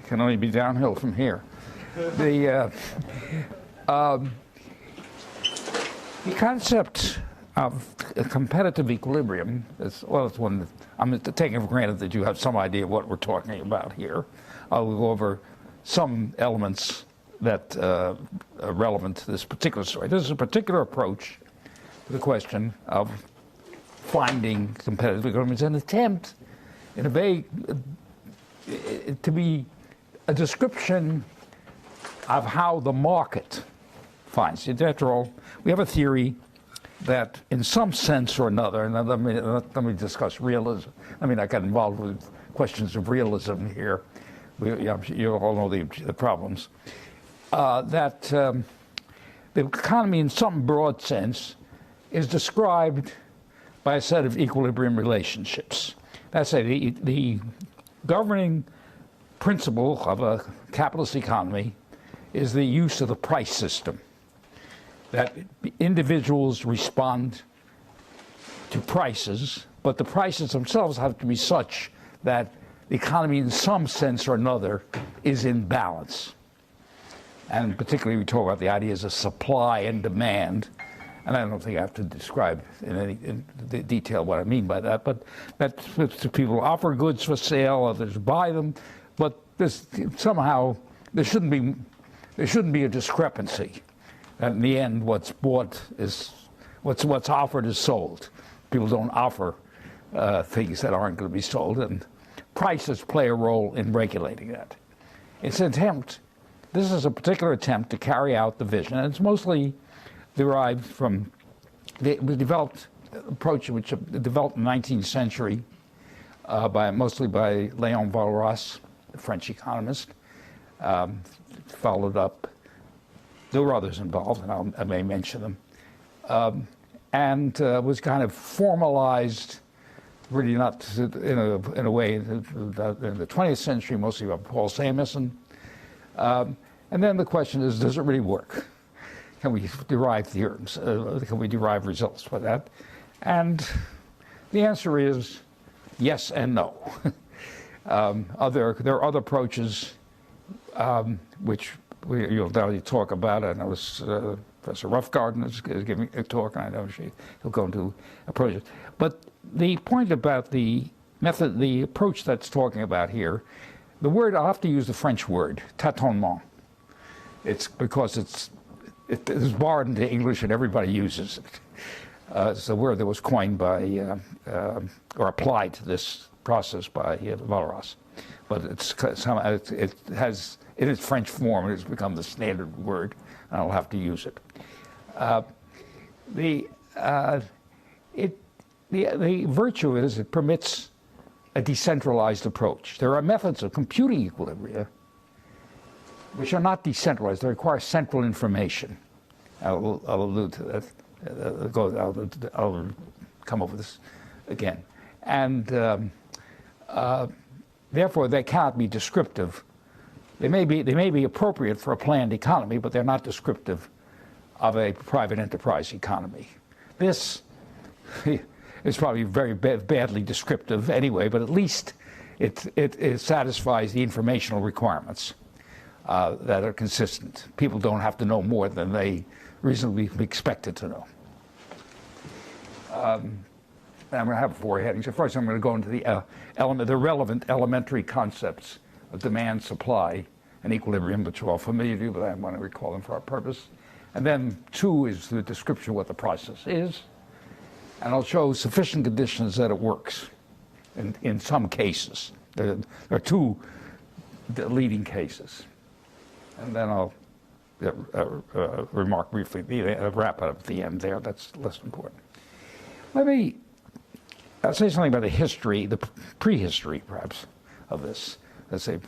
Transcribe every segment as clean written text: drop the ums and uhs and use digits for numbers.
can only be downhill from here. The concept of a competitive equilibrium is, well, it's one that I'm taking for granted that you have some idea of what we're talking about here. I'll go over some elements that are relevant to this particular story. This is a particular approach to the question of finding competitive equilibrium. It's an attempt, in a way, to be a description of how the market finds it. After all, we have a theory that in some sense or another, and let me discuss realism. I mean, I got involved with questions of realism here. You all know the problems. That the economy in some broad sense is described by a set of equilibrium relationships. That's the governing principle of a capitalist economy is the use of the price system. That individuals respond to prices, but the prices themselves have to be such that the economy in some sense or another is in balance. And particularly we talk about the ideas of supply and demand. And I don't think I have to describe in detail what I mean by that, but that people offer goods for sale, others buy them, but somehow there shouldn't be a discrepancy. And in the end, what's bought is what's offered is sold. People don't offer things that aren't going to be sold, and prices play a role in regulating that. It's an attempt. This is a particular attempt to carry out the vision, and it's mostly derived from the developed approach which developed in the 19th century mostly by Léon Valrassa, the French economist, followed up. There were others involved, and I may mention them, and was kind of formalized, really not in a way in the 20th century, mostly by Paul Samuelson. And then the question is, does it really work? Can we derive theorems? Can we derive results by that? And the answer is yes and no. There are other approaches which you'll doubtless talk about. I know Professor Roughgarden is giving a talk, and I know he'll go into approaches. But the point about the method, the approach that's talking about here, the word, I'll have to use the French word, tâtonnement. It's because it is borrowed into English and everybody uses it. It's a word that was coined by, or applied to this process by Valrassa. But it has, in its French form, it has become the standard word, and I'll have to use it. The virtue is it permits a decentralized approach. There are methods of computing equilibria which are not decentralized. They require central information. I'll allude to that. I'll come up with this again. And therefore, they cannot be descriptive. They may be appropriate for a planned economy, but they're not descriptive of a private enterprise economy. This is probably very badly descriptive anyway, but at least it satisfies the informational requirements that are consistent. People don't have to know more than they reasonably expected to know. I'm going to have 4 headings. So first, I'm going to go into the relevant elementary concepts of demand, supply, and equilibrium, which are all familiar to you, but I want to recall them for our purpose. And then 2 is the description of what the process is. And I'll show sufficient conditions that it works in some cases. There are 2 leading cases. And then I'll remark briefly, wrap it up at the end there. That's less important. I'll say something about the history, the prehistory, perhaps, of this, let's say,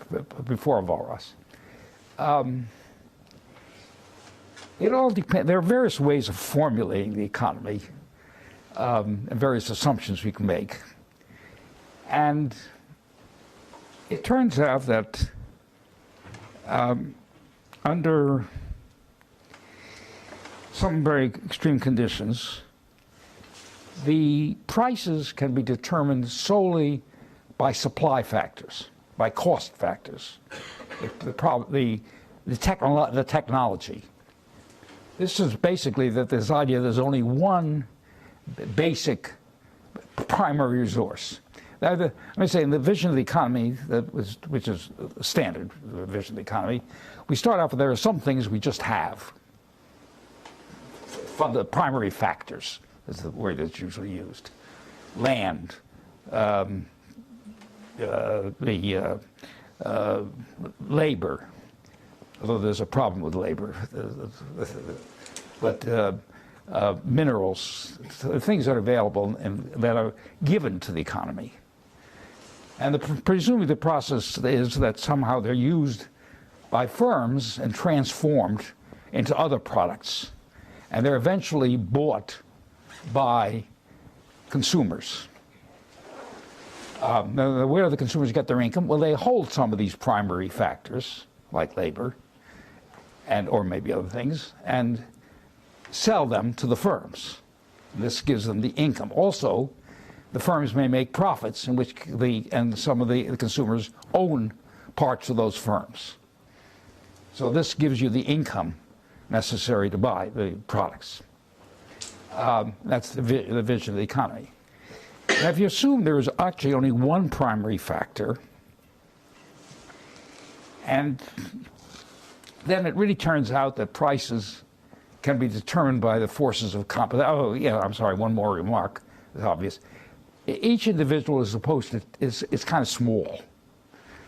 before Valrassa. It all depends. There are various ways of formulating the economy and various assumptions we can make. And it turns out that under some very extreme conditions, the prices can be determined solely by supply factors, by cost factors. the technology. This is basically that this idea there's only one basic primary resource. Now, let me say, in the vision of the economy, which is a standard vision of the economy, we start off with there are some things we just have. The primary factors is the word that's usually used. Land, labor, although there's a problem with labor, but minerals, things that are available and that are given to the economy. And presumably the process is that somehow they're used by firms and transformed into other products. And they're eventually bought by consumers. Now, where do the consumers get their income? Well, they hold some of these primary factors, like labor, or maybe other things, and sell them to the firms. This gives them the income. Also, the firms may make profits in which some of the consumers own parts of those firms. So this gives you the income necessary to buy the products. That's the vision of the economy. Now, if you assume there is actually only one primary factor, and then it really turns out that prices can be determined by the forces of competition. Oh, yeah, I'm sorry, one more remark. It's obvious. Each individual is kind of small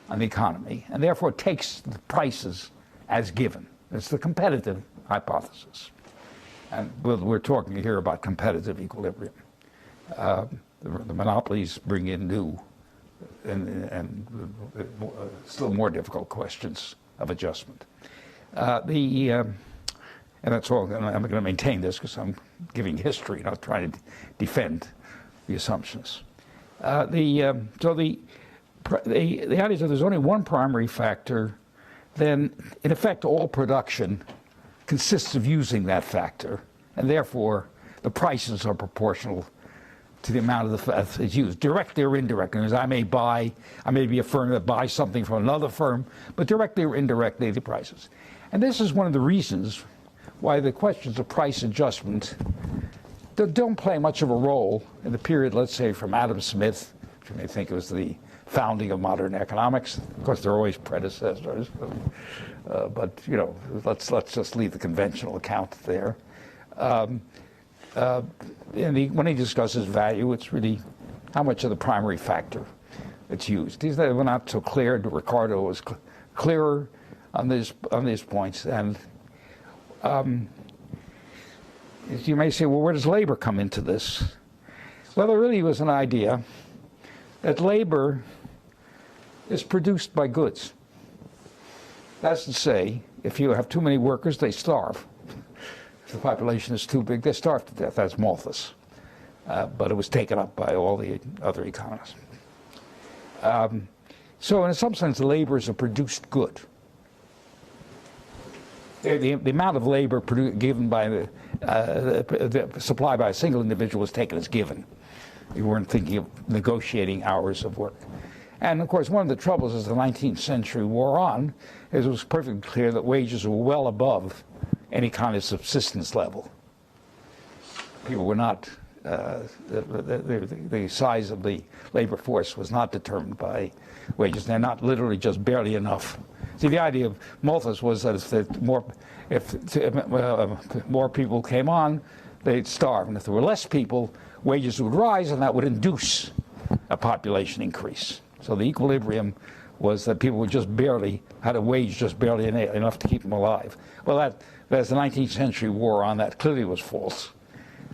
on the economy, and therefore it takes the prices as given. It's the competitive hypothesis. And we're talking here about competitive equilibrium. The monopolies bring in new and still more difficult questions of adjustment. And that's all. I'm going to maintain this because I'm giving history, not trying to defend the assumptions. So the idea is that there's only one primary factor, then in effect all production consists of using that factor, and therefore the prices are proportional to the amount of it's used, directly or indirectly. Because I may be a firm that buys something from another firm, but directly or indirectly the prices. And this is one of the reasons why the questions of price adjustment don't play much of a role in the period, let's say, from Adam Smith, which you may think was the founding of modern economics. Of course, there are always predecessors, but you know, let's just leave the conventional account there. When he discusses value, it's really how much of the primary factor it's used. These were not so clear. Ricardo was clearer on these points. And you may say, well, where does labor come into this? Well, there really was an idea that labor is produced by goods. That's to say, if you have too many workers, they starve. If the population is too big, they starve to death. That's Malthus. But it was taken up by all the other economists. So in some sense, labor is a produced good. The amount of labor given by the supply by a single individual was taken as given. You weren't thinking of negotiating hours of work. And of course, one of the troubles as the 19th century wore on is it was perfectly clear that wages were well above any kind of subsistence level. People were not, the size of the labor force was not determined by wages. They're not literally just barely enough. See, the idea of Malthus was that if more people came on, they'd starve. And if there were less people, wages would rise, and that would induce a population increase. So the equilibrium was that people had a wage just barely enough to keep them alive. Well, as the 19th century wore on, that clearly was false.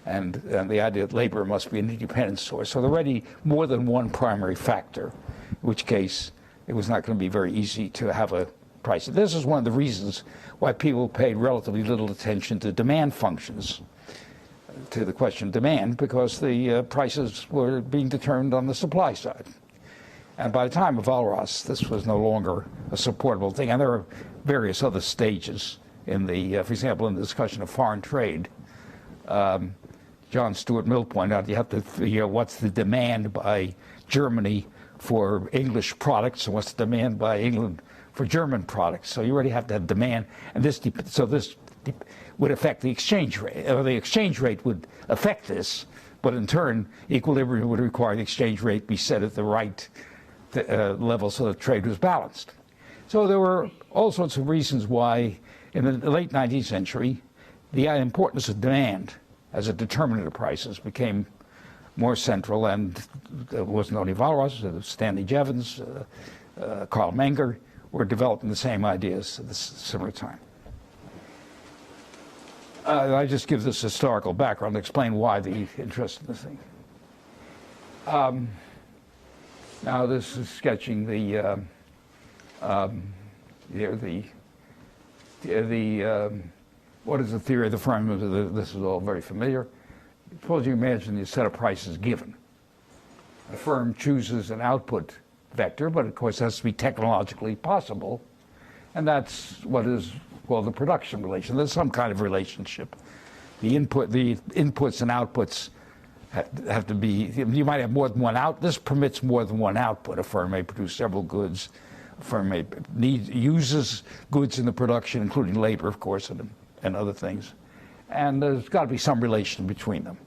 And the idea that labor must be an independent source. So there already more than one primary factor, in which case it was not going to be very easy to have a price. This is one of the reasons why people paid relatively little attention to demand functions, to the question of demand, because the prices were being determined on the supply side. And by the time of Valrassa, this was no longer a supportable thing. And there are various other stages in the, for example, in the discussion of foreign trade. John Stuart Mill pointed out you have to figure out what's the demand by Germany for English products and what's the demand by England for German products. So you already have to have demand, and this would affect the exchange rate, or the exchange rate would affect this, but in turn, equilibrium would require the exchange rate be set at the right level so that trade was balanced. So there were all sorts of reasons why, in the late 19th century, the importance of demand as a determinant of prices became more central, and it wasn't only Valrassa, Stanley Jevons, Karl Menger were developing the same ideas at this similar time. I just give this historical background to explain why the interest in this thing. Now this is sketching the what is the theory of the firm? This is all very familiar. Suppose you imagine the set of prices given. A firm chooses an output vector, but of course it has to be technologically possible, and that's what is called the production relation. There's some kind of relationship. The inputs and outputs have to be. You might have more than one out. This permits more than one output. A firm may produce several goods. A firm may uses goods in the production, including labor, of course, and other things. And there's got to be some relation between them.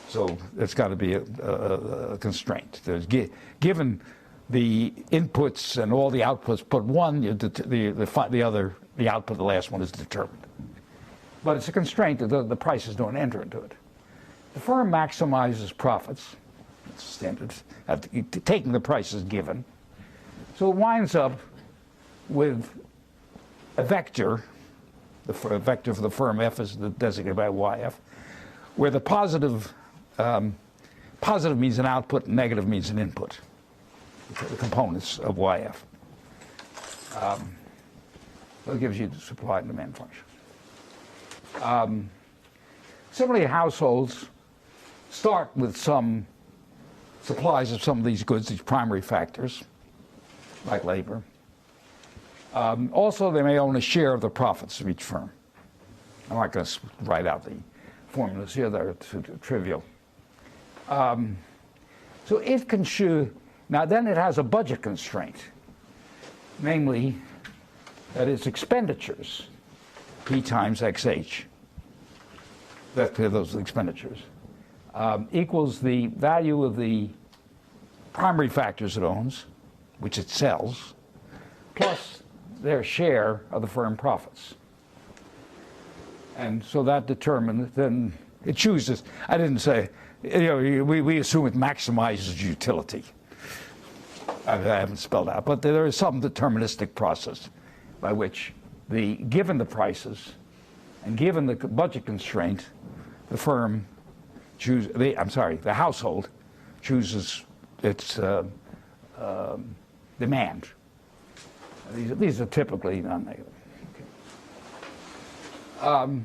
So there's got to be a constraint. There's given the inputs and all the outputs, but one, the output, the last one, is determined. But it's a constraint that the prices don't enter into it. The firm maximizes profits, that's standard, taking the prices given. So it winds up with a vector. The vector for the firm F is designated by YF, where the positive means an output and negative means an input, the components of YF. So it gives you the supply and demand function. Similarly, households start with some supplies of some of these goods, these primary factors, like labor. Also, they may own a share of the profits of each firm. I'm not going to write out the formulas here, they're too trivial. So it can choose. Now then it has a budget constraint, namely that its expenditures, P times XH, those expenditures, equals the value of the primary factors it owns, which it sells, plus their share of the firm profits. And so that determines, then it chooses. I didn't say, we assume it maximizes utility. I haven't spelled out, but there is some deterministic process by which, given the prices and given the budget constraint, the household chooses its demand. These are typically non-negative. Okay.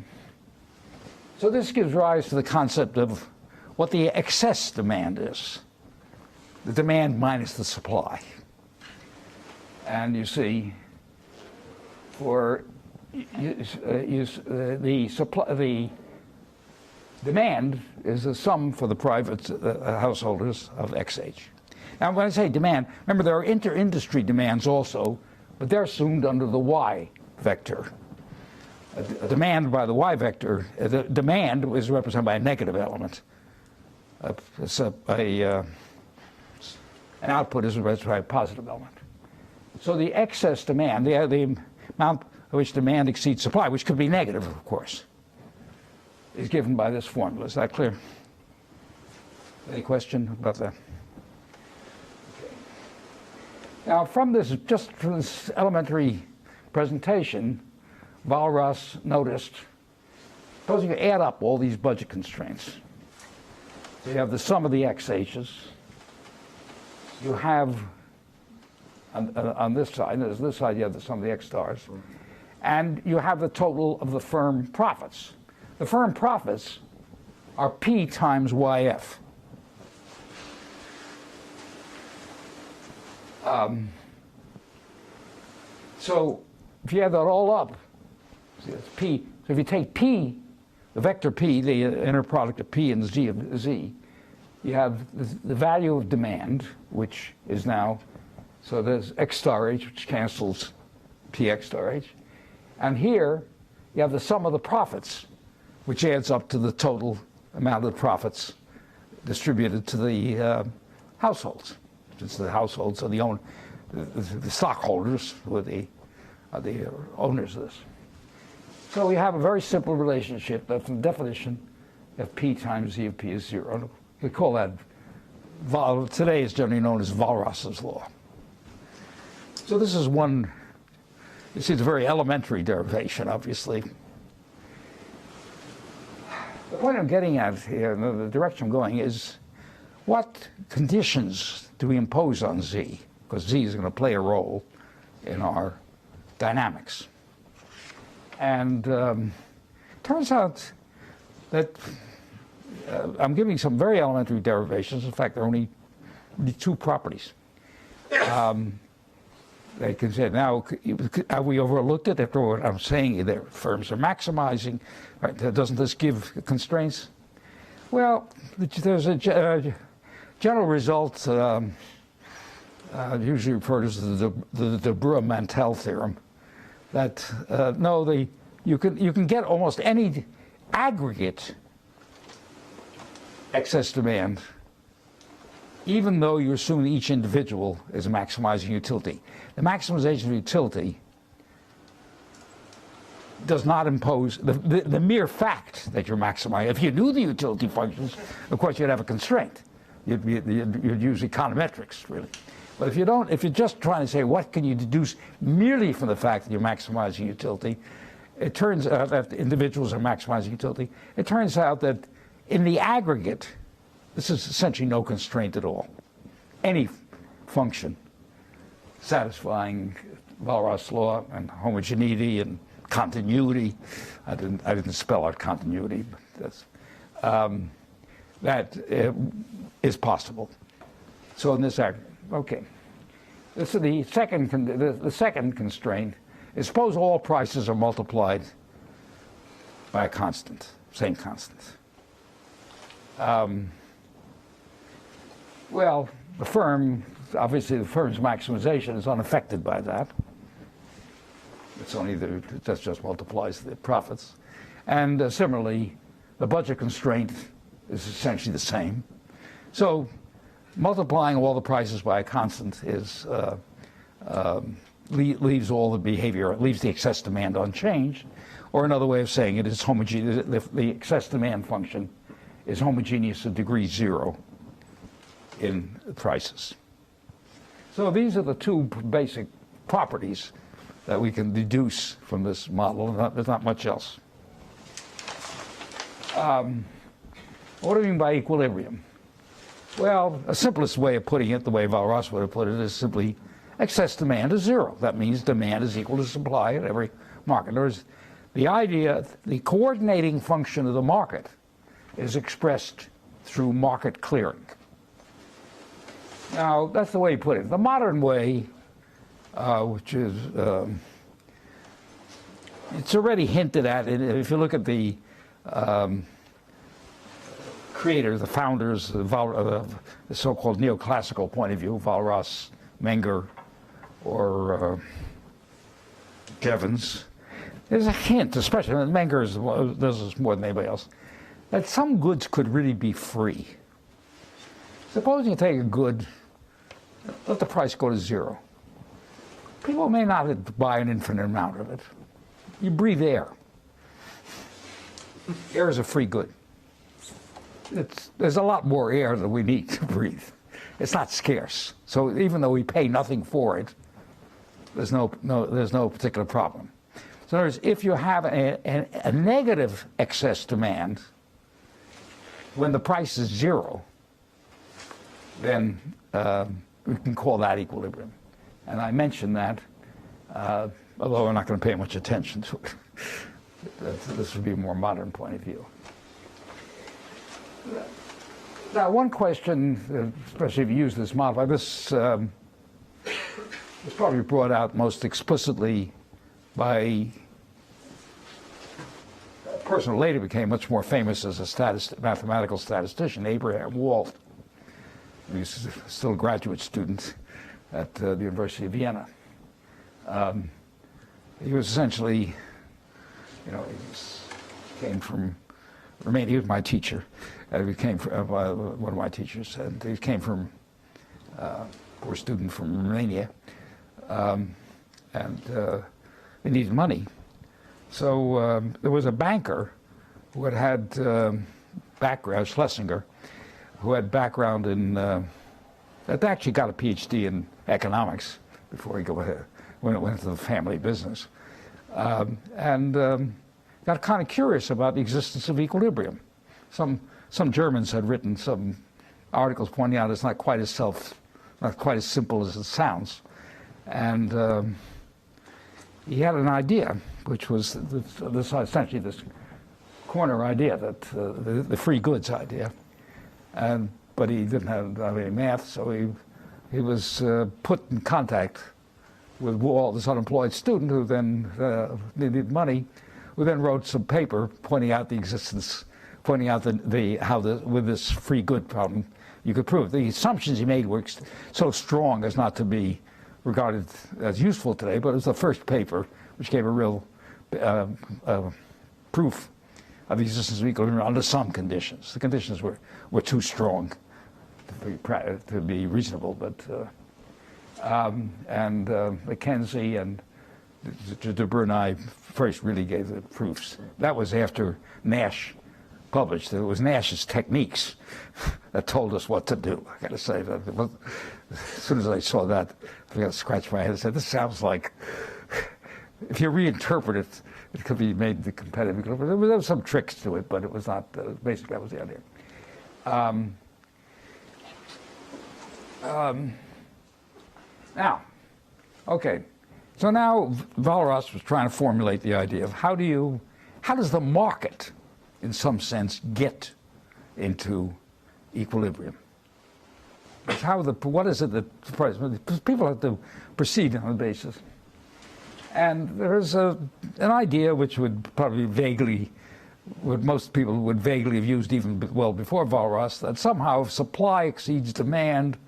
So this gives rise to the concept of what the excess demand is. The demand minus the supply. And you see, for the demand is a sum for the private householders of XH. Now, when I say demand, remember there are inter-industry demands also, but they're assumed under the Y vector. A demand by the Y vector, the demand is represented by a negative element. An output is represented by a positive element. So the excess demand, the amount at which demand exceeds supply, which could be negative, of course, is given by this formula. Is that clear? Any question about that? Okay. Now, just from this elementary presentation, Valrassa noticed, supposing you add up all these budget constraints, so you have the sum of the XH's, you have, on this side you have the sum of the X stars, and you have the total of the firm profits. The firm profits are P times YF. So if you add that all up, see, it's P. So if you take P, the vector P, the inner product of P and Z of Z, you have the value of demand, which is now So there's x star h, which cancels px star h. And here you have the sum of the profits, which adds up to the total amount of the profits distributed to the households. Since the households are the stockholders who are the owners of this. So we have a very simple relationship that from the definition of P times Z of P is 0. We call that, today is generally known as Valrassa's law. So this is one, you see it's a very elementary derivation, obviously. The point I'm getting at here, the direction I'm going, is what conditions do we impose on Z? Because Z is going to play a role in our dynamics. And turns out that I'm giving some very elementary derivations. In fact, there are only two properties. They can say, now, have we overlooked it? After what I'm saying, their firms are maximizing. Right? Doesn't this give constraints? Well, there's a general result, usually referred to as the de Broglie-Mantel theorem, that no, you can get almost any aggregate excess demand, even though you assume each individual is maximizing utility. The maximization of utility does not impose the mere fact that you're maximizing. If you knew the utility functions, of course you'd have a constraint. You'd use econometrics, really. But if you don't, if you're just trying to say what can you deduce merely from the fact that you're maximizing utility, it turns out that individuals are maximizing utility. It turns out that in the aggregate, this is essentially no constraint at all. Any function satisfying Valrassa's law and homogeneity and continuity. I didn't spell out continuity, but that's, that is possible. So in this aggregate, okay. This is the second constraint is suppose all prices are multiplied by a constant, same constant. Well, obviously the firm's maximization is unaffected by that. It's only that just multiplies the profits. And similarly, the budget constraint is essentially the same. So multiplying all the prices by a constant is leaves all the behavior, leaves the excess demand unchanged. Or another way of saying it is homogeneous. The excess demand function is homogeneous to degree 0 in prices. So these are the two basic properties that we can deduce from this model. There's not much else. What do we mean by equilibrium? Well, the simplest way of putting it, the way Valrassa would have put it, is simply excess demand is 0. That means demand is equal to supply at every market. In other words, the idea, the coordinating function of the market is expressed through market clearing. Now, that's the way you put it. The modern way, which is, it's already hinted at, if you look at the creators, the founders, the so-called neoclassical point of view, Valrassa, Menger, or Jevons, there's a hint, especially Menger does this more than anybody else, that some goods could really be free. Suppose you take a good, let the price go to 0. People may not buy an infinite amount of it. You breathe air. Air is a free good. There's a lot more air than we need to breathe. It's not scarce. So even though we pay nothing for it, there's no particular problem. So in other words, if you have a negative excess demand when the price is 0, then we can call that equilibrium. And I mentioned that, although I'm not going to pay much attention to it. This would be a more modern point of view. Now, one question, especially if you use this model, this was probably brought out most explicitly by a person who later became much more famous as a mathematical statistician, Abraham Walt. He's still a graduate student at the University of Vienna. He was essentially, came from Romania. He was my teacher. He came from one of my teachers, and he came from poor student from Romania, and they needed money. So there was a banker who had background, Schlesinger, who had background in, that actually got a PhD in economics before he went into the family business, and got kind of curious about the existence of equilibrium. Some Germans had written some articles pointing out it's not quite as simple as it sounds, and he had an idea, which was essentially this corner idea, that the free goods idea, but he didn't have any math, so he was put in contact with Walt, this unemployed student who then needed money, who then wrote some paper pointing out the existence, pointing out with this free good problem you could prove. The assumptions he made were so strong as not to be regarded as useful today, but it was the first paper which gave a real proof of the existence of equilibrium under some conditions. The conditions were too strong to be reasonable, but Mackenzie and de Brunei first really gave the proofs. That was after Nash published. It was Nash's techniques that told us what to do. I got to say that as soon as I saw that, I got to scratch my head and say, "This sounds like." If you reinterpret it, it could be made the competitive equilibrium. There was some tricks to it, but it was not. Basically, that was the idea. Now, okay. So now Valrassa was trying to formulate the idea of how does the market, in some sense, get into equilibrium? What is it that the price? People have to proceed on the basis. And there's an idea which would probably most people would vaguely have used even well before Valrassa, that somehow if supply exceeds demand,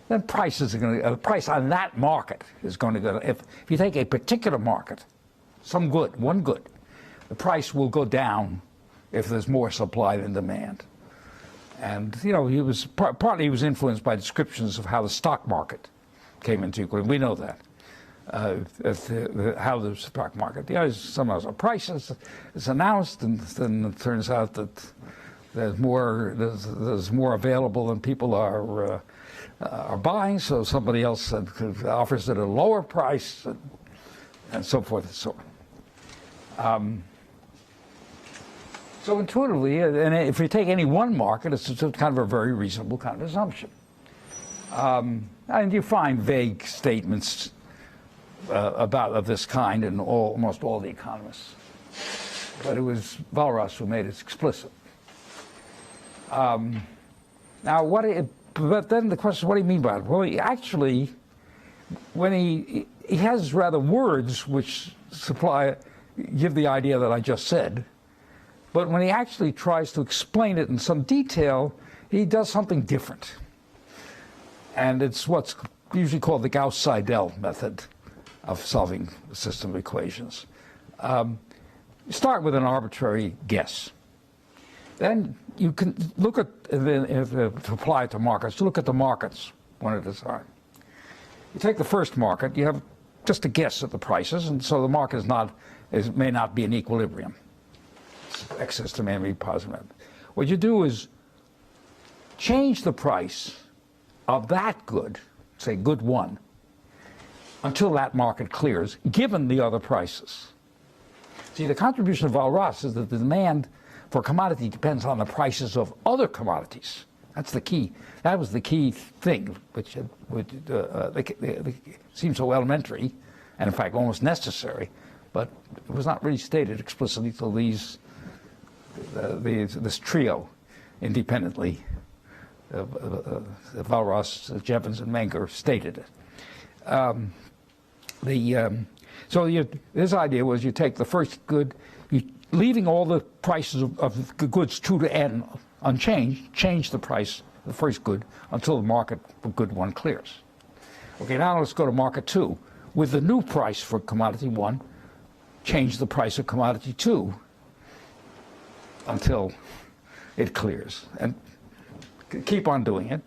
then prices are going to, the price on that market is going to go. If you take a particular market, one good, the price will go down if there's more supply than demand. And he was partly he was influenced by descriptions of how the stock market came into equilibrium. We know that. How the stock market, somehow a price is announced, and then it turns out that there's more available than people are buying, so somebody else offers it at a lower price, and so forth and so on. So intuitively, and if you take any one market, it's kind of a very reasonable kind of assumption. And you find vague statements of this kind in almost all the economists. But it was Valrassa who made it explicit. Now, but then the question is, what do you mean by it? Well, when he has rather words which give the idea that I just said, but when he actually tries to explain it in some detail, he does something different. And it's what's usually called the Gauss-Seidel method of solving a system of equations. You start with an arbitrary guess. Then you can look at, to apply it to markets, look at the markets one at a time. You take the first market, you have just a guess at the prices, and so the market may not be in equilibrium. Excess demand may be positive. What you do is change the price of that good, say good one, until that market clears, given the other prices. See, the contribution of Valrassa is that the demand for a commodity depends on the prices of other commodities. That's the key. That was the key thing, which seems so elementary, and in fact almost necessary, but it was not really stated explicitly until this trio independently, Valrassa, Jevons, and Menger stated it. This idea was you take the first good, leaving all the prices of the goods 2 to n unchanged, change the price of the first good until the market for good one clears. Okay, now let's go to market 2. With the new price for commodity 1, change the price of commodity 2 until it clears, and keep on doing it.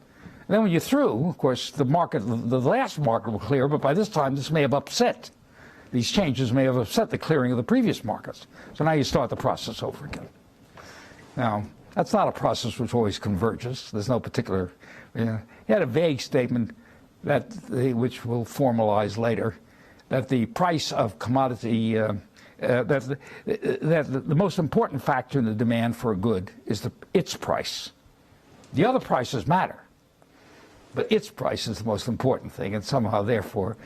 And then when you're through, of course, the last market will clear, but by this time this may have upset. These changes may have upset the clearing of the previous markets. So now you start the process over again. Now, that's not a process which always converges. There's no particular, he had a vague statement that which will formalize later, that the price of commodity, that the most important factor in the demand for a good is its price. The other prices matter, but its price is the most important thing, and somehow, therefore,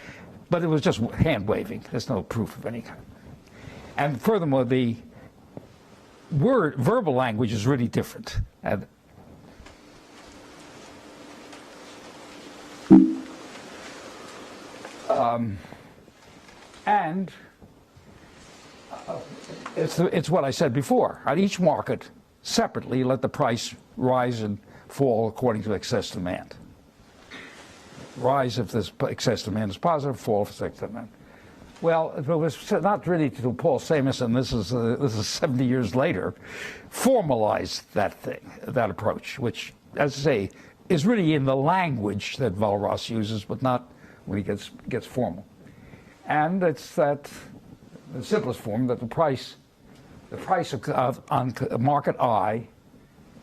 but it was just hand-waving. There's no proof of any kind. And furthermore, the verbal language is really different. And it's what I said before. On each market, separately, let the price rise and fall according to excess demand. Rise if this excess demand is positive, fall if it's excess demand. Well, it was not really to Paul Samuelson, this is 70 years later, formalized that approach, which, as I say, is really in the language that Valrassa uses, but not when he gets formal. And it's that the simplest form that the price on market I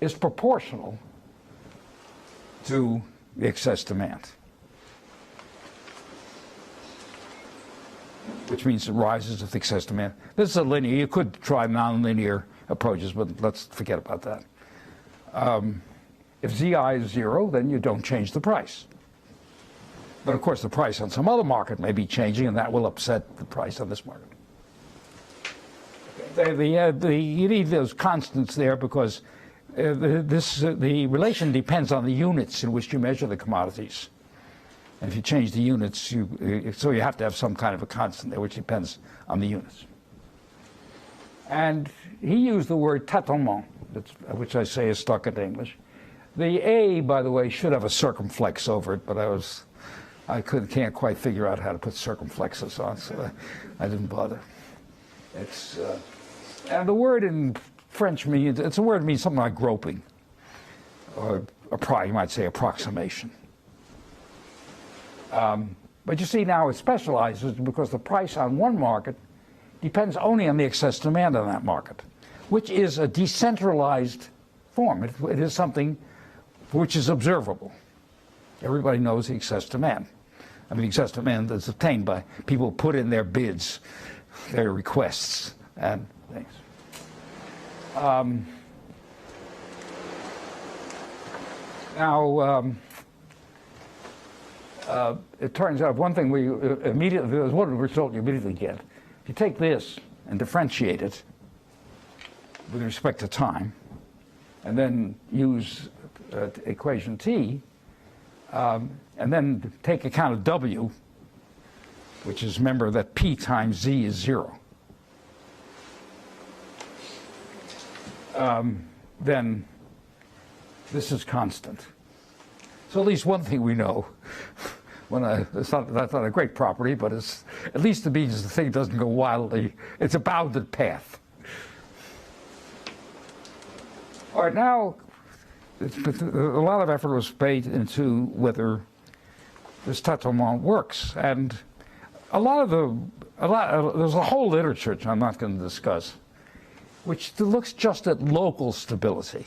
is proportional to the excess demand, which means it rises with excess demand. This is a linear. You could try nonlinear approaches, but let's forget about that. If Zi is 0, then you don't change the price. But of course, the price on some other market may be changing, and that will upset the price on this market. You need those constants there because the relation depends on the units in which you measure the commodities. And if you change the units, so you have to have some kind of a constant there, which depends on the units. And he used the word tâtonnement, which I say is stuck into English. The A, by the way, should have a circumflex over it, but I can't quite figure out how to put circumflexes on, so I didn't bother. And the word in French means, it's a word that means something like groping, or you might say approximation. But you see now it specializes because the price on one market depends only on the excess demand on that market, which is a decentralized form. It is something which is observable. Everybody knows the excess demand. I mean, excess demand is obtained by people who put in their bids, their requests, and things. It turns out one thing there's one result you immediately get. If you take this and differentiate it with respect to time, and then use equation T, and then take account of W, which is, remember that P times Z is 0. Then this is constant. So at least one thing we know, that's not a great property, but it's at least it means the thing doesn't go wildly. It's a bounded path. All right, now a lot of effort was paid into whether this tâtonnement works, and there's a whole literature, which I'm not going to discuss, which looks just at local stability.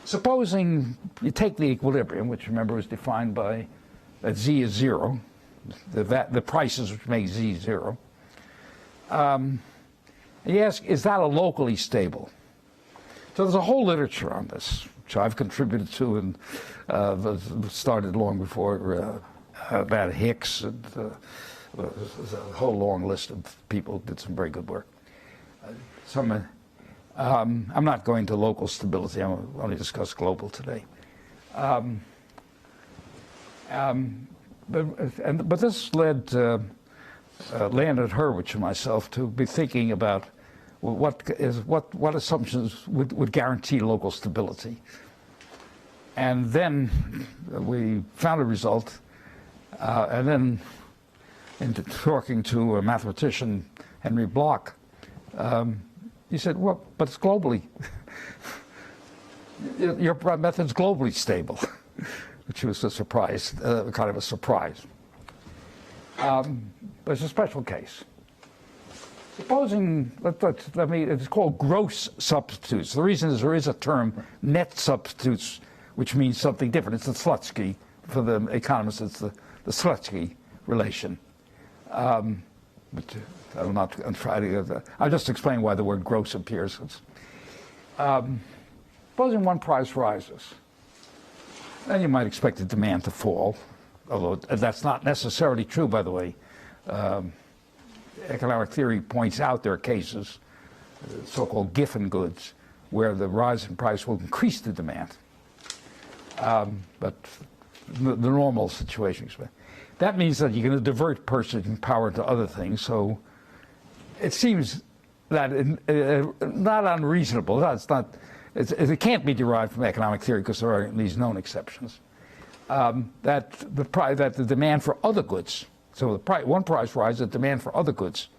Supposing you take the equilibrium, which remember is defined by that Z is 0, the prices which make Z 0. You ask, is that a locally stable? So there's a whole literature on this, which I've contributed to and started long before about Hicks, and there's a whole long list of people who did some very good work. I'm not going to local stability. I'm only discuss global today. But this led Leonard Hurwitz and myself to be thinking about what assumptions would guarantee local stability. And then we found a result And then, in talking to a mathematician, Henry Bloch, he said, well, but it's globally. Your method's globally stable, which was a surprise, kind of a surprise. But it's a special case. Supposing, it's called gross substitutes. The reason is there is a term, net substitutes, which means something different. It's the Slutsky, for the economists, it's the Slutsky relation. But I'll just explain why the word gross appears. Supposing one price rises, then you might expect the demand to fall, although that's not necessarily true, by the way. Economic theory points out there are cases, so-called Giffen goods, where the rise in price will increase the demand. But the normal situation. That means that you're going to divert purchasing power to other things. So it seems that not unreasonable. It can't be derived from economic theory because there are these known exceptions. That the demand for other goods. So one price rises, the demand for other goods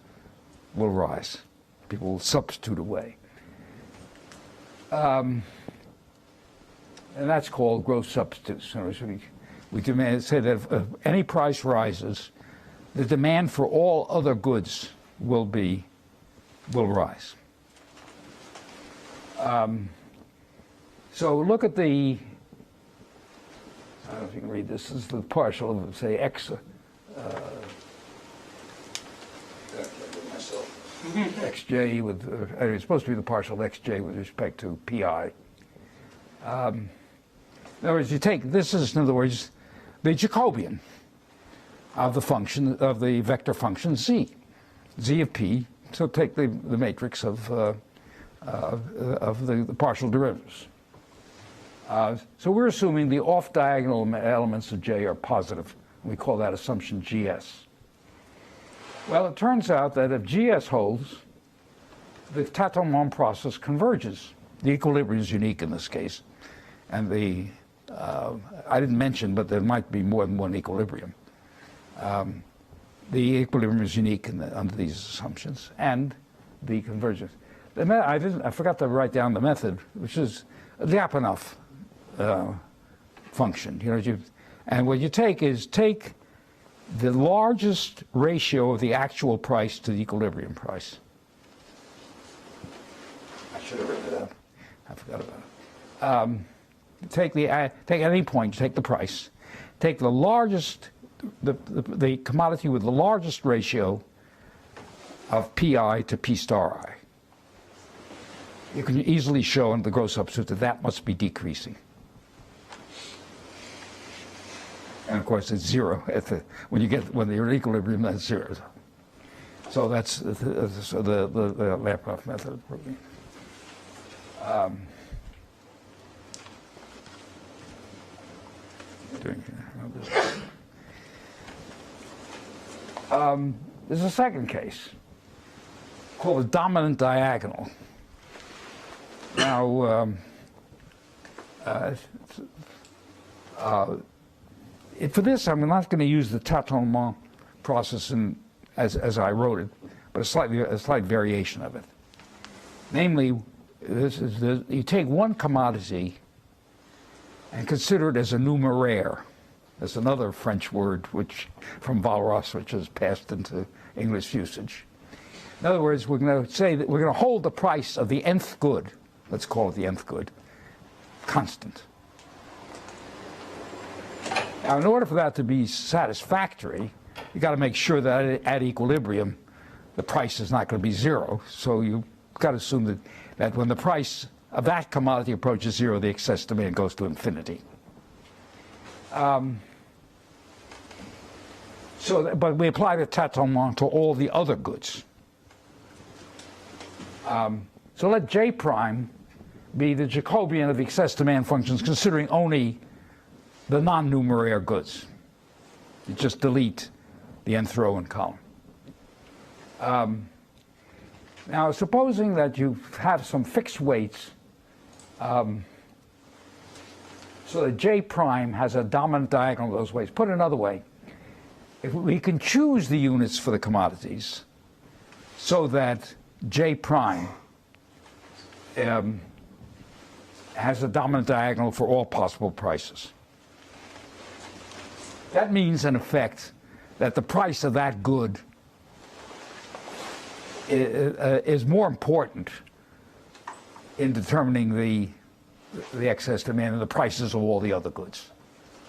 will rise. People will substitute away. And that's called gross substitutes. So we say that if any price rises, the demand for all other goods will rise. So look at the, I don't know if you can read this. This is the partial of, say, x. Xj with, it's supposed to be the partial of xj with respect to pi. In other words, you take, this is, in other words, the Jacobian of the function, of the vector function z of p. So take the matrix of the partial derivatives. So we're assuming the off-diagonal elements of J are positive. We call that assumption GS. Well, it turns out that if GS holds, the Tatonement process converges. The equilibrium is unique in this case. And I didn't mention, but there might be more than one equilibrium. The equilibrium is unique under these assumptions, and the convergence. I forgot to write down the method, which is a Lyapunov function. And what you take is the largest ratio of the actual price to the equilibrium price. I should have written it up. I forgot about it. Take any point, take the price, take the largest, the commodity with the largest ratio of pi to p star I. You can easily show in the gross substitute that must be decreasing. And of course, it's zero when you're in equilibrium. That's zero. So that's the Lyapunov method of proving. There's a second case called a dominant diagonal. Now, for this, I'm not going to use the Tatonement process as I wrote it, but a slight variation of it. Namely, you take one commodity and consider it as a numeraire. That's another French word from Valrassa, which has passed into English usage. In other words, we're going to say that we're going to hold the price of the nth good, let's call it the nth good, constant. Now, in order for that to be satisfactory, you've got to make sure that at equilibrium, the price is not going to be zero. So you've got to assume that when the price of that commodity approaches zero, the excess demand goes to infinity. But we apply the Tatonement to all the other goods. So let J prime be the Jacobian of the excess demand functions, considering only the non-numeraire goods. You just delete the nth row and column. Now, supposing that you have some fixed weights, so that J prime has a dominant diagonal of those weights. Put it another way, if we can choose the units for the commodities so that J prime has a dominant diagonal for all possible prices. That means, in effect, that the price of that good is more important in determining the excess demand than the prices of all the other goods.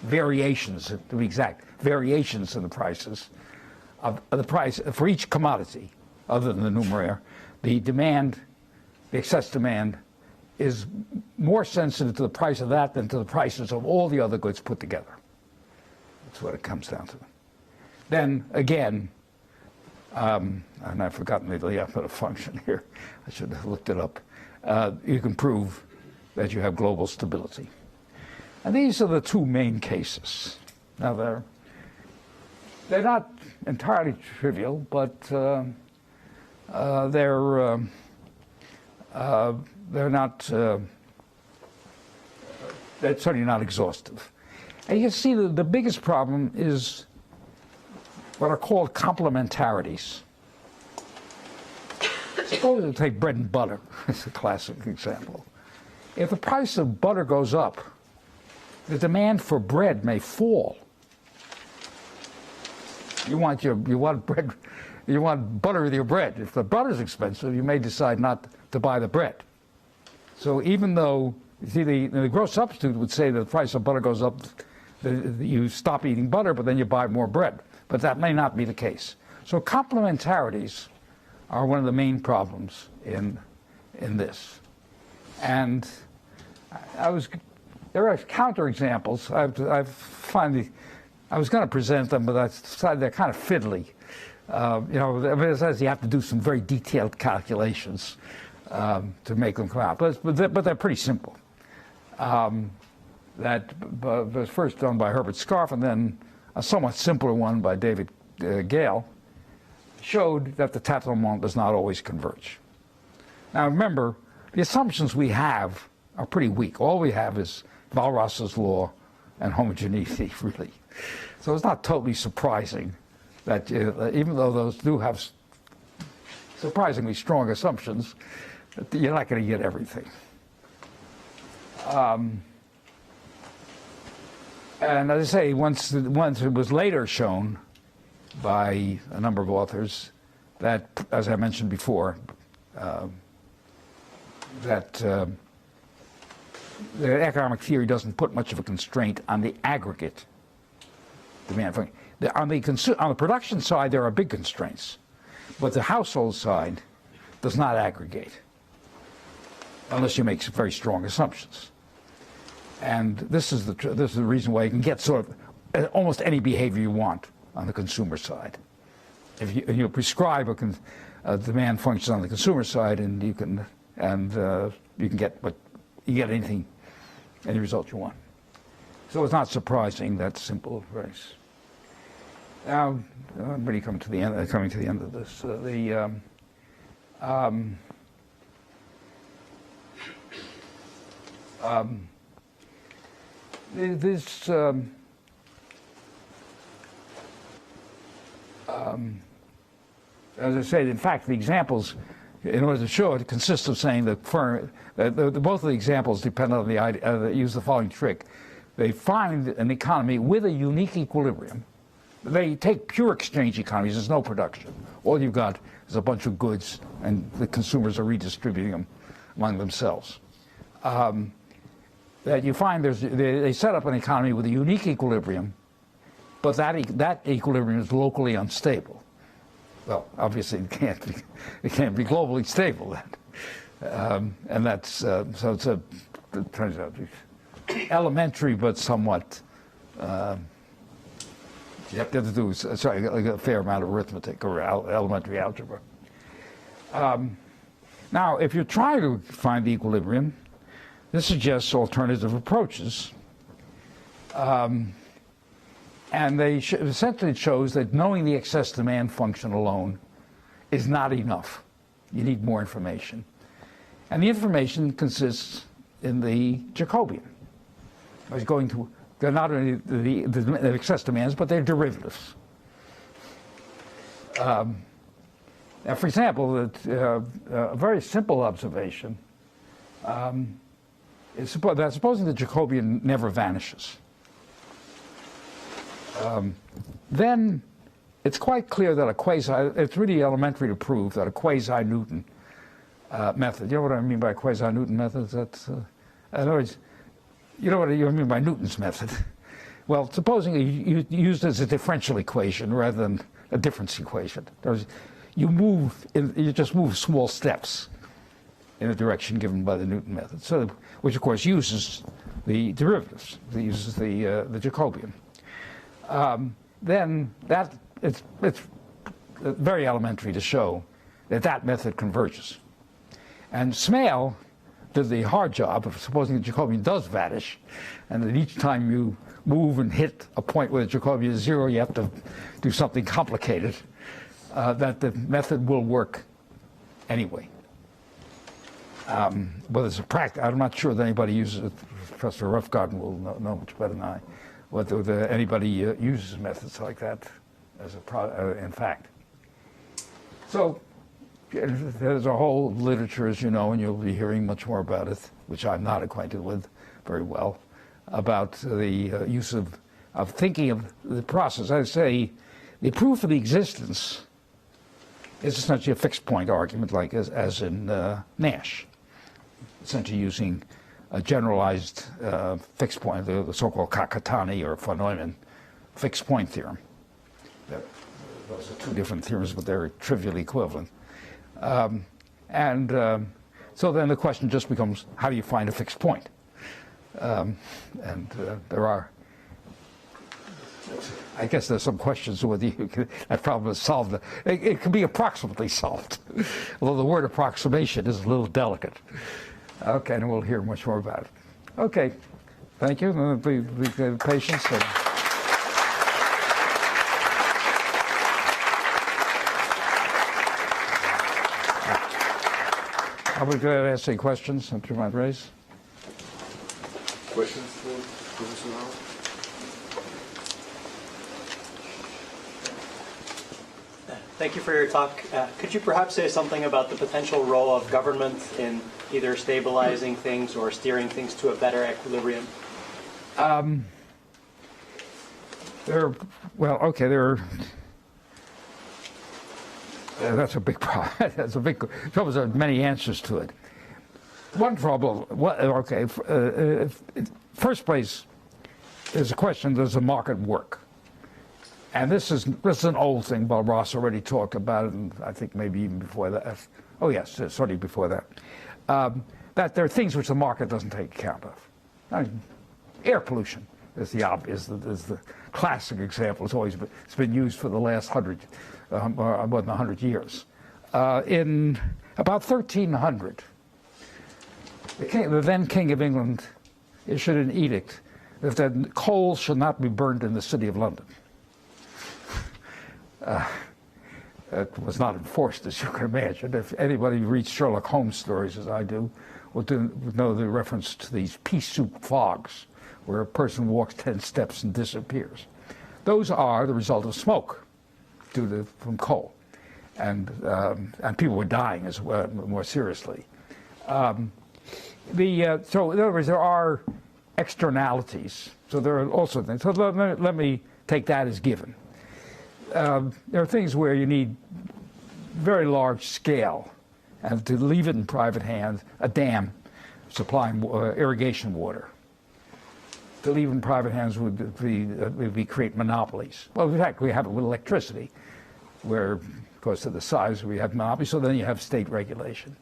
Variations, to be exact, variations in the prices of the price for each commodity, other than the numerator, the demand, the excess demand, is more sensitive to the price of that than to the prices of all the other goods put together. That's what it comes down to. Then again, and I've forgotten the Lyapunov function here. I should have looked it up. You can prove that you have global stability. And these are the two main cases. Now they're not entirely trivial, but they're not. They're certainly not exhaustive. And you see the biggest problem is what are called complementarities. Suppose you take bread and butter. It's a classic example. If the price of butter goes up, the demand for bread may fall. You want bread, you want butter with your bread. If the butter's expensive, you may decide not to buy the bread. So even though, you see, the gross substitute would say that the price of butter goes up, you stop eating butter, but then you buy more bread. But that may not be the case. So complementarities are one of the main problems in this. And there are counterexamples. I was going to present them, but I decided they're kind of fiddly. It says you have to do some very detailed calculations to make them come out. But they're pretty simple. That was first done by Herbert Scarf, and then a somewhat simpler one by David Gale, showed that the Tatlemont does not always converge. Now remember, the assumptions we have are pretty weak. All we have is Valrassa's law and homogeneity, really. So it's not totally surprising that even though those do have surprisingly strong assumptions, you're not going to get everything. And as I say, once it was later shown by a number of authors that, as I mentioned before, that the economic theory doesn't put much of a constraint on the aggregate demand. On the production side, there are big constraints, but the household side does not aggregate unless you make some very strong assumptions. And this is the reason why you can get sort of almost any behavior you want on the consumer side. If you prescribe a demand function on the consumer side, and you can get any result you want. So it's not surprising that simple race. Now, I'm really coming to the end of this. As I said, in fact, the examples, in order to show it, consist of saying that both of the examples depend on the idea, use the following trick. They find an economy with a unique equilibrium. They take pure exchange economies. There's no production. All you've got is a bunch of goods, and the consumers are redistributing them among themselves. That you find they set up an economy with a unique equilibrium, but that equilibrium is locally unstable. Well, obviously it can't be globally stable then, and that's so it turns out to be elementary but somewhat. You have to do a fair amount of arithmetic or elementary algebra. Now, if you're trying to find the equilibrium, this suggests alternative approaches. And essentially it shows that knowing the excess demand function alone is not enough. You need more information. And the information consists in the Jacobian. They're not only the excess demands, but they're derivatives. Now, for example, a very simple observation is that supposing the Jacobian never vanishes, then it's quite clear that it's really elementary to prove that a quasi-Newton method, you know what I mean by quasi-Newton methods? That's, in other words, you know what I mean by Newton's method? Well, supposing you used it as a differential equation rather than a difference equation. You just move small steps in a direction given by the Newton method, so which of course uses the derivatives, it uses the Jacobian. Then it's very elementary to show that method converges. And Smale did the hard job of supposing the Jacobian does vanish, and that each time you move and hit a point where the Jacobian is zero, you have to do something complicated, that the method will work anyway. Whether it's a practice, I'm not sure that anybody uses it. Professor Roughgarden will know much better than I, whether anybody uses methods like that as in fact. So there's a whole literature, as you know, and you'll be hearing much more about it, which I'm not acquainted with very well, about the use of thinking of the process. I say the proof of the existence is essentially a fixed point argument, like as in Nash, essentially using a generalized fixed point, the so-called Kakutani or von Neumann fixed point theorem. Those are two different theorems, but they're trivially equivalent. So then the question just becomes, how do you find a fixed point? There are, I guess there's some questions whether that problem is solved. It can be approximately solved, although the word approximation is a little delicate. Okay, and we'll hear much more about it. Okay, thank you. Be patient. I would go ahead and ask any questions that you might raise. Questions for Professor Howard? Thank you for your talk. Could you perhaps say something about the potential role of government in either stabilizing things or steering things to a better equilibrium? That's a big problem. That's a big trouble. There are many answers to it. One problem, first place, is the question: does the market work? And this is an old thing. Valrassa already talked about it, and I think maybe even before that. Oh yes, certainly before that. That there are things which the market doesn't take account of. I mean, air pollution is the classic example. It's been used for the last more than 100 years. In about 1300, the then King of England issued an edict that coal should not be burned in the city of London. It was not enforced, as you can imagine. If anybody reads Sherlock Holmes stories, as I do, would know the reference to these pea soup fogs, where a person walks 10 steps and disappears. Those are the result of smoke from coal, and people were dying as well, more seriously. So in other words, there are externalities. So there are also things. So let me take that as given. There are things where you need very large scale, and to leave it in private hands, a dam supplying irrigation water. To leave it in private hands would create monopolies. Well, in fact, we have it with electricity, where, because of the size, we have monopolies. So then you have state regulation.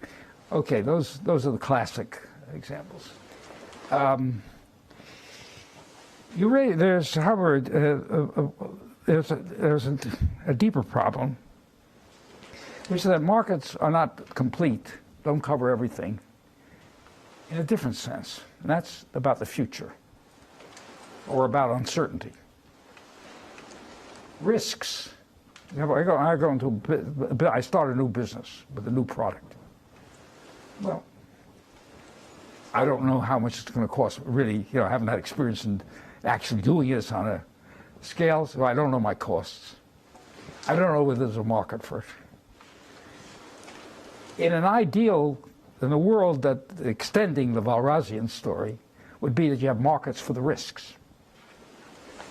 Okay, those are the classic examples. There's, however, there's a deeper problem, which is that markets are not complete, don't cover everything, in a different sense. And that's about the future, or about uncertainty. Risks. I start a new business with a new product. Well, I don't know how much it's going to cost. Really, I haven't had experience in actually doing this on a scale, so I don't know my costs. I don't know whether there's a market for it. In an ideal, in a world that extending the Valrassian story would be that you have markets for the risks.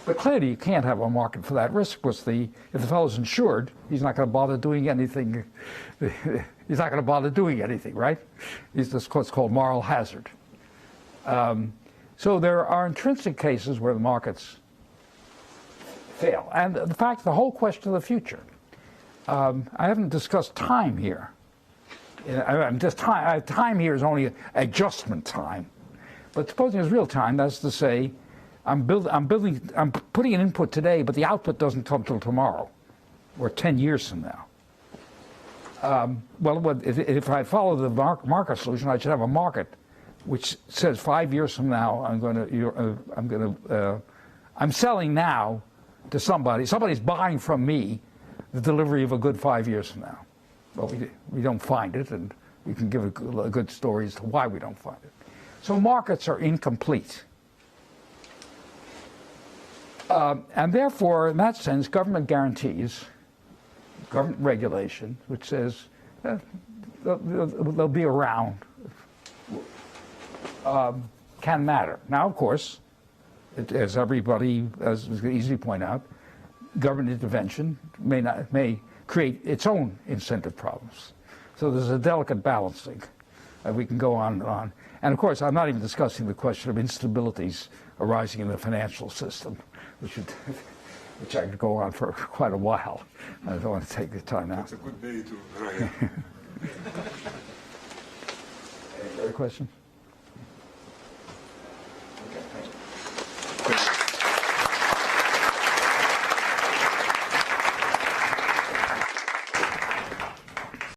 But clearly you can't have a market for that risk because if the fellow's insured, he's not going to bother doing anything. He's not going to bother doing anything, right? It's what's called moral hazard. So there are intrinsic cases where the markets fail. And in fact, the whole question of the future. I haven't discussed time here. Time here is only adjustment time. But supposing it's real time, that's to say, I'm putting an input today, but the output doesn't come till tomorrow, or 10 years from now. If I follow the market solution, I should have a market which says 5 years from now I'm selling now to somebody. Somebody's buying from me the delivery of a good 5 years from now. Well, we don't find it, and we can give a good story as to why we don't find it. So markets are incomplete. And therefore, in that sense, government guarantees, government regulation, which says they'll be around, can matter. Now, of course, as everybody as easily point out, government intervention may create its own incentive problems. So there's a delicate balancing. We can go on and on. And of course, I'm not even discussing the question of instabilities arising in the financial system, which I could go on for quite a while. I don't want to take the time now. It's a good day to. Any other questions?